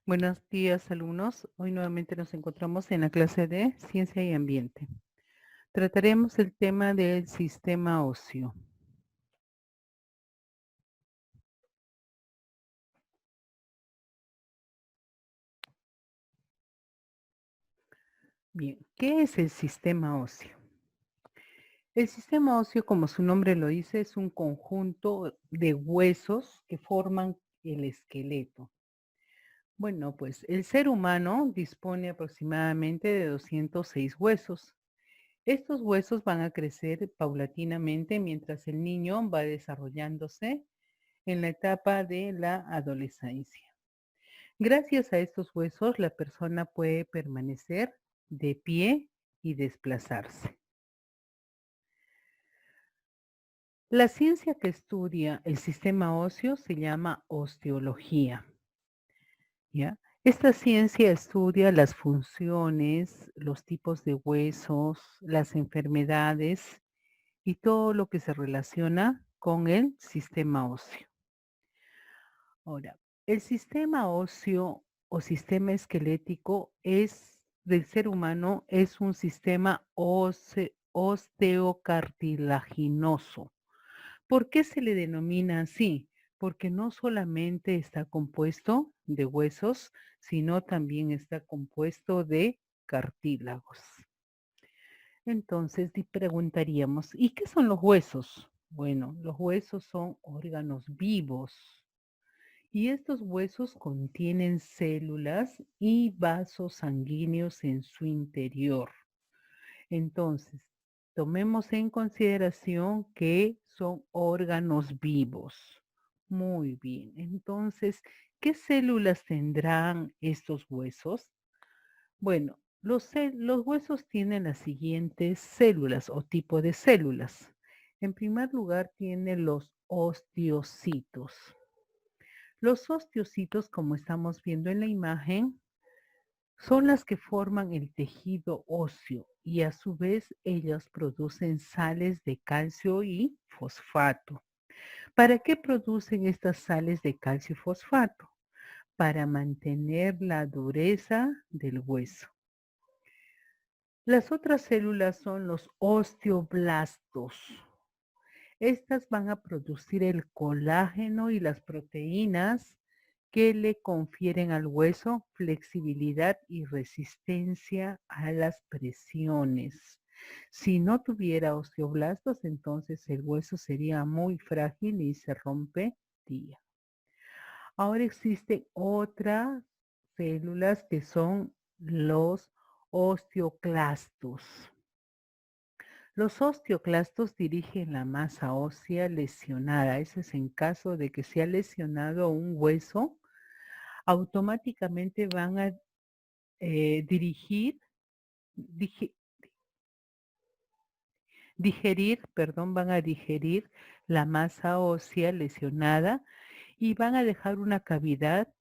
Buenos días, alumnos. Hoy nuevamente nos encontramos en la clase de Ciencia y Ambiente. Trataremos el tema del sistema óseo. Bien, ¿qué es el sistema óseo? El sistema óseo, como su nombre lo dice, es un conjunto de huesos que forman el esqueleto. Bueno, pues el ser humano dispone aproximadamente de 206 huesos. Estos huesos van a crecer paulatinamente mientras el niño va desarrollándose en la etapa de la adolescencia. Gracias a estos huesos, la persona puede permanecer de pie y desplazarse. La ciencia que estudia el sistema óseo se llama osteología, ¿ya? Esta ciencia estudia las funciones, los tipos de huesos, las enfermedades y todo lo que se relaciona con el sistema óseo. Ahora, el sistema óseo o sistema esquelético del ser humano es un sistema osteocartilaginoso. ¿Por qué se le denomina así? Porque no solamente está compuesto de huesos, sino también está compuesto de cartílagos. Entonces, preguntaríamos, ¿y qué son los huesos? Bueno, los huesos son órganos vivos y estos huesos contienen células y vasos sanguíneos en su interior. Entonces, tomemos en consideración que son órganos vivos. Muy bien. Entonces, ¿qué células tendrán estos huesos? Bueno, los huesos tienen las siguientes células o tipo de células. En primer lugar, tiene los osteocitos. Los osteocitos, como estamos viendo en la imagen, son las que forman el tejido óseo y a su vez ellas producen sales de calcio y fosfato. ¿Para qué producen estas sales de calcio y fosfato? Para mantener la dureza del hueso. Las otras células son los osteoblastos. Estas van a producir el colágeno y las proteínas que le confieren al hueso flexibilidad y resistencia a las presiones. Si no tuviera osteoblastos, entonces el hueso sería muy frágil y se rompería. Ahora existen otras células que son los osteoclastos. Los osteoclastos dirigen la masa ósea lesionada. Eso es en caso de que se ha lesionado un hueso, automáticamente van a digi- van a digerir la masa ósea lesionada y van a dejar una cavidad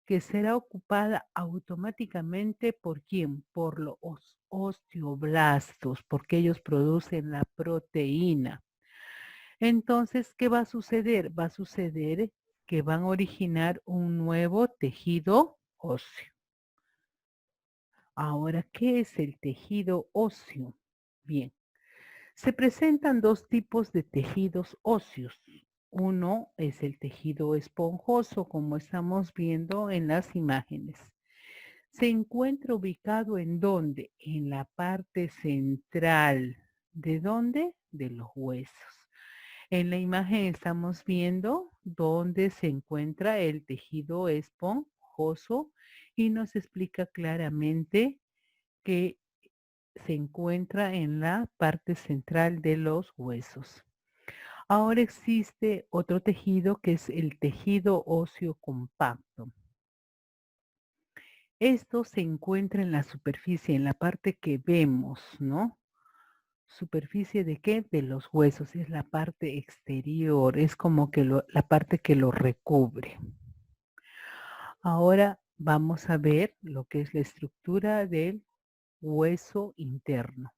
que será ocupada automáticamente ¿por quién? Por los osteoblastos, porque ellos producen la proteína. Entonces, ¿qué va a suceder? Va a suceder que van a originar un nuevo tejido óseo. Ahora, ¿qué es el tejido óseo? Bien, se presentan dos tipos de tejidos óseos. Uno es el tejido esponjoso, como estamos viendo en las imágenes. Se encuentra ubicado ¿en dónde? En la parte central. ¿De dónde? De los huesos. En la imagen estamos viendo dónde se encuentra el tejido esponjoso y nos explica claramente que se encuentra en la parte central de los huesos. Ahora existe otro tejido que es el tejido óseo compacto. Esto se encuentra en la superficie, en la parte que vemos, ¿no? ¿Superficie de qué? De los huesos, es la parte exterior, es como que la parte que lo recubre. Ahora vamos a ver lo que es la estructura del hueso interno.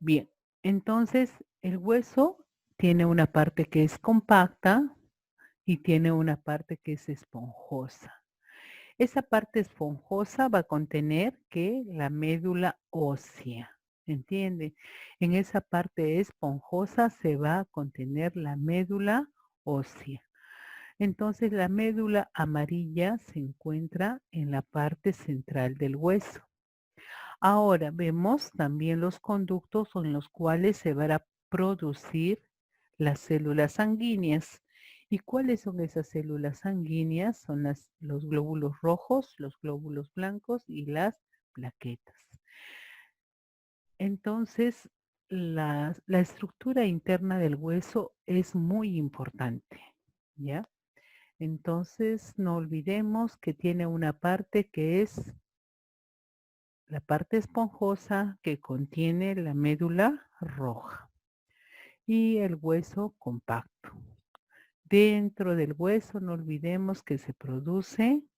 Bien, entonces el hueso tiene una parte que es compacta y tiene una parte que es esponjosa. Esa parte esponjosa va a contener que la médula ósea, ¿entiende? En esa parte esponjosa se va a contener la médula ósea. Entonces la médula amarilla se encuentra en la parte central del hueso. Ahora vemos también los conductos en los cuales se van a producir las células sanguíneas. ¿Y cuáles son esas células sanguíneas? Son los glóbulos rojos, los glóbulos blancos y las plaquetas. Entonces, la estructura interna del hueso es muy importante, ¿ya? Entonces, no olvidemos que tiene una parte que es la parte esponjosa que contiene la médula roja y el hueso compacto. Dentro del hueso no olvidemos que se producen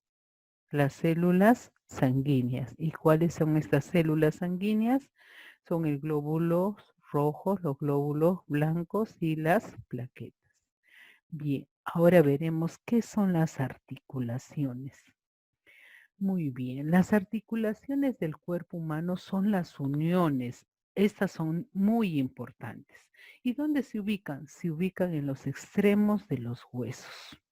las células sanguíneas. ¿Y cuáles son estas células sanguíneas? Son el glóbulos rojos, los glóbulos blancos y las plaquetas. Bien, ahora veremos qué son las articulaciones. Muy bien, las articulaciones del cuerpo humano son las uniones. Estas son muy importantes. ¿Y dónde se ubican? Se ubican en los extremos de los huesos.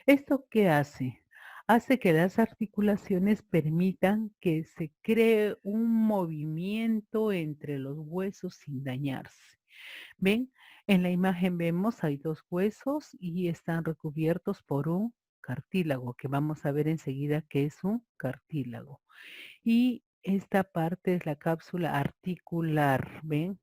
¿Esto qué hace? Hace que las articulaciones permitan que se cree un movimiento entre los huesos sin dañarse. ¿Ven? En la imagen vemos hay dos huesos y están recubiertos por un cartílago, que vamos a ver enseguida qué es un cartílago. Y esta parte es la cápsula articular, ¿ven?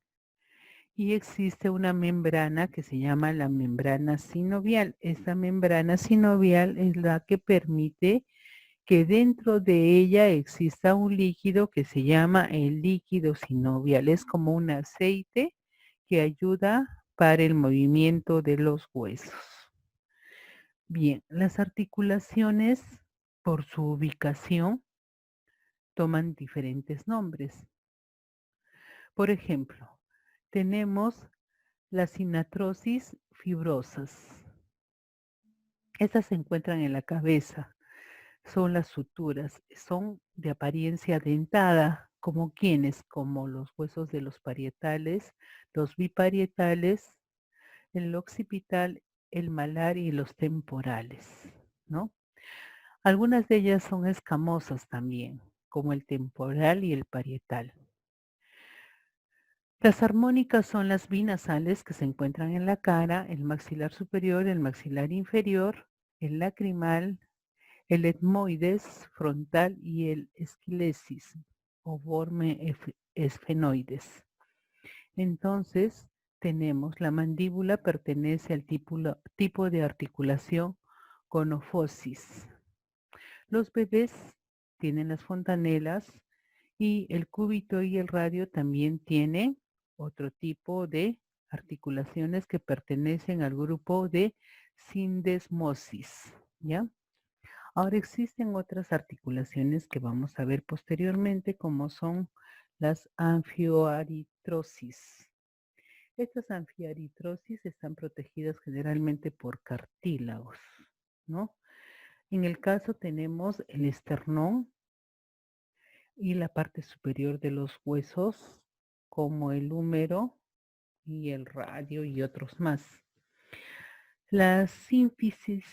Y existe una membrana que se llama la membrana sinovial. Esta membrana sinovial es la que permite que dentro de ella exista un líquido que se llama el líquido sinovial. Es como un aceite que ayuda para el movimiento de los huesos. Bien, las articulaciones por su ubicación toman diferentes nombres. Por ejemplo, tenemos las sinatrosis fibrosas. Estas se encuentran en la cabeza. Son las suturas. Son de apariencia dentada, como quienes, como los huesos de los parietales, los biparietales, el occipital, el malar y los temporales, ¿no? Algunas de ellas son escamosas también, como el temporal y el parietal. Las armónicas son las binasales que se encuentran en la cara, el maxilar superior, el maxilar inferior, el lacrimal, el etmoides frontal y el esquilesis o vorme esfenoides. Entonces, tenemos la mandíbula pertenece al tipo de articulación conofosis. Los bebés tienen las fontanelas y el cúbito y el radio también tienen otro tipo de articulaciones que pertenecen al grupo de sindesmosis, ¿ya? Ahora existen otras articulaciones que vamos a ver posteriormente, como son las anfioaritrosis. Estas anfioaritrosis están protegidas generalmente por cartílagos, ¿no? En el caso tenemos el esternón y la parte superior de los huesos, como el húmero y el radio y otros más. La sínfisis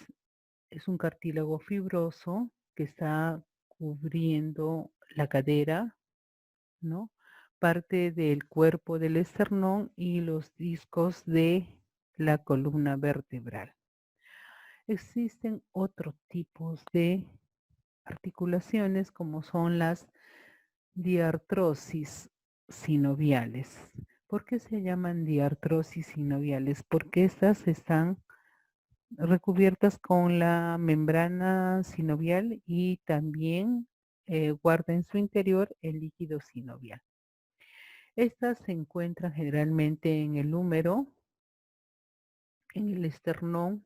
es un cartílago fibroso que está cubriendo la cadera, ¿no? Parte del cuerpo del esternón y los discos de la columna vertebral. Existen otros tipos de articulaciones como son las diartrosis sinoviales. ¿Por qué se llaman diartrosis sinoviales? Porque estas están recubiertas con la membrana sinovial y también guarda en su interior el líquido sinovial. Estas se encuentran generalmente en el húmero, en el esternón,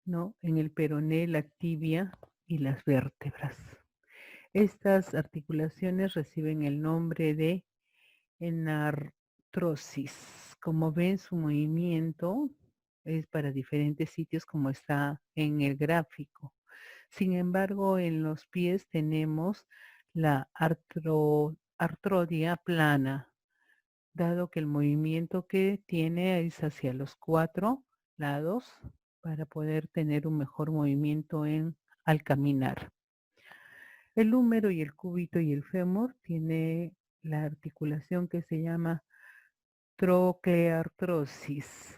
¿no? En el peroné, la tibia y las vértebras. Estas articulaciones reciben el nombre de enartrosis. Como ven, su movimiento es para diferentes sitios como está en el gráfico. Sin embargo, en los pies tenemos la artrodia plana, dado que el movimiento que tiene es hacia los 4 lados para poder tener un mejor movimiento al caminar. El húmero y el cúbito y el fémur tiene la articulación que se llama trocleartrosis.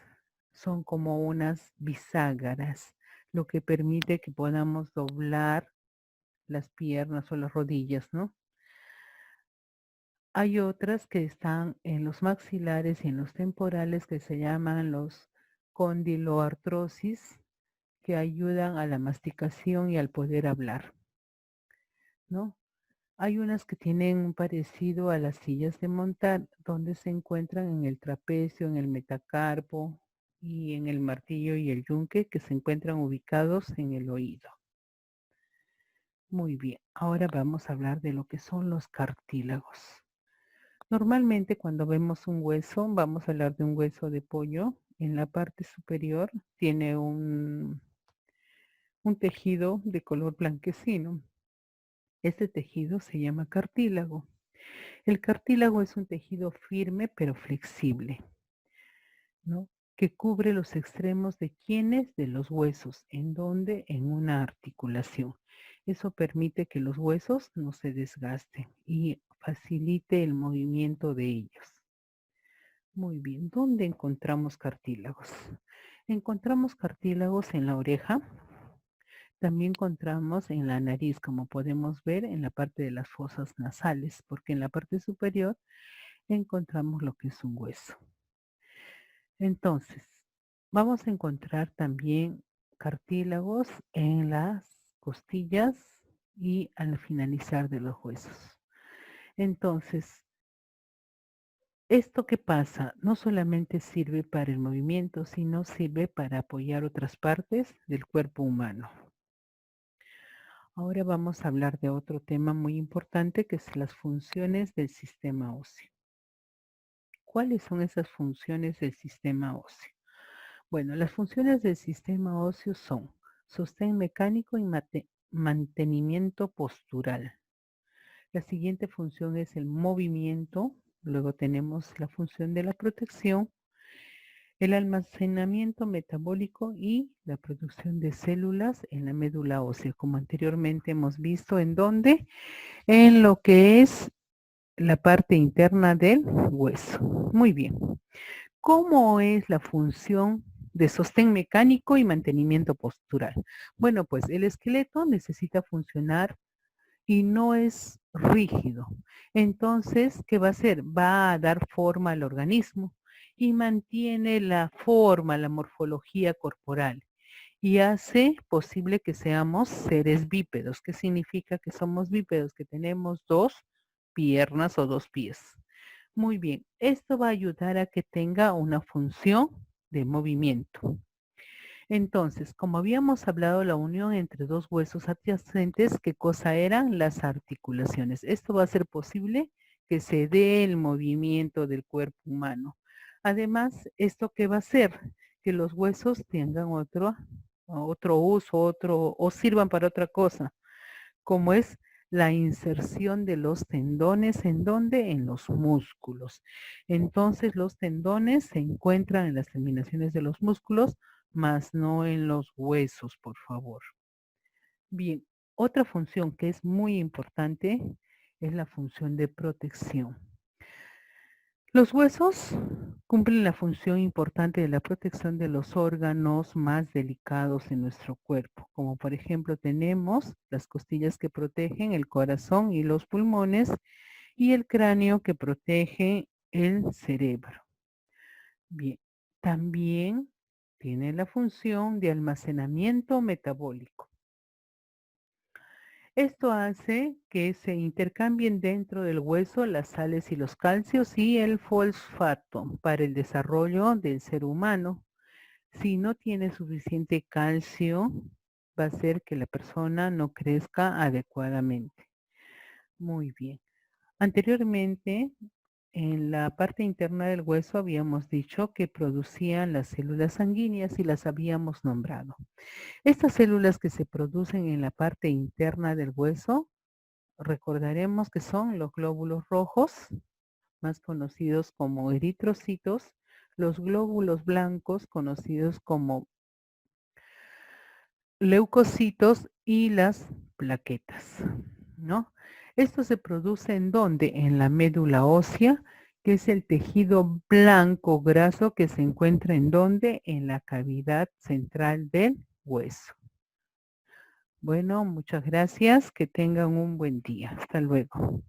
Son como unas bisagras, lo que permite que podamos doblar las piernas o las rodillas, ¿no? Hay otras que están en los maxilares y en los temporales que se llaman los condiloartrosis, que ayudan a la masticación y al poder hablar, ¿no? Hay unas que tienen un parecido a las sillas de montar, donde se encuentran en el trapecio, en el metacarpo y en el martillo y el yunque, que se encuentran ubicados en el oído. Muy bien, ahora vamos a hablar de lo que son los cartílagos. Normalmente cuando vemos un hueso, vamos a hablar de un hueso de pollo. En la parte superior tiene un tejido de color blanquecino. Este tejido se llama cartílago. El cartílago es un tejido firme pero flexible, ¿no? Que cubre los extremos de quienes de los huesos, en donde en una articulación. Eso permite que los huesos no se desgasten y facilite el movimiento de ellos. Muy bien, ¿dónde encontramos cartílagos? Encontramos cartílagos en la oreja, también encontramos en la nariz, como podemos ver en la parte de las fosas nasales, porque en la parte superior encontramos lo que es un hueso. Entonces, vamos a encontrar también cartílagos en las costillas y al finalizar de los huesos. Entonces, ¿esto qué pasa? No solamente sirve para el movimiento, sino sirve para apoyar otras partes del cuerpo humano. Ahora vamos a hablar de otro tema muy importante que es las funciones del sistema óseo. ¿Cuáles son esas funciones del sistema óseo? Bueno, las funciones del sistema óseo son sostén mecánico y mantenimiento postural. La siguiente función es el movimiento. Luego tenemos la función de la protección, el almacenamiento metabólico y la producción de células en la médula ósea, como anteriormente hemos visto, ¿en dónde? En lo que es la parte interna del hueso. Muy bien. ¿Cómo es la función de sostén mecánico y mantenimiento postural? Bueno, pues el esqueleto necesita funcionar y no es rígido. Entonces, ¿qué va a hacer? Va a dar forma al organismo y mantiene la forma, la morfología corporal y hace posible que seamos seres bípedos. ¿Qué significa que somos bípedos? Que tenemos dos piernas o dos pies. Muy bien, esto va a ayudar a que tenga una función de movimiento. Entonces, como habíamos hablado, la unión entre dos huesos adyacentes, ¿qué cosa eran? Las articulaciones. Esto va a ser posible que se dé el movimiento del cuerpo humano. Además, ¿esto qué va a hacer? Que los huesos tengan otro uso, o sirvan para otra cosa, como es la inserción de los tendones, ¿en dónde? En los músculos. Entonces los tendones se encuentran en las terminaciones de los músculos, mas no en los huesos, por favor. Bien, otra función que es muy importante es la función de protección. Los huesos cumplen la función importante de la protección de los órganos más delicados en nuestro cuerpo, como por ejemplo tenemos las costillas que protegen el corazón y los pulmones y el cráneo que protege el cerebro. Bien, también tiene la función de almacenamiento metabólico. Esto hace que se intercambien dentro del hueso las sales y los calcios y el fosfato para el desarrollo del ser humano. Si no tiene suficiente calcio, va a hacer que la persona no crezca adecuadamente. Muy bien. Anteriormente En la parte interna del hueso habíamos dicho que producían las células sanguíneas y las habíamos nombrado. Estas células que se producen en la parte interna del hueso, recordaremos que son los glóbulos rojos, más conocidos como eritrocitos, los glóbulos blancos, conocidos como leucocitos, y las plaquetas, ¿no? Esto se produce ¿en dónde? En la médula ósea, que es el tejido blanco graso que se encuentra ¿en dónde? En la cavidad central del hueso. Bueno, muchas gracias. Que tengan un buen día. Hasta luego.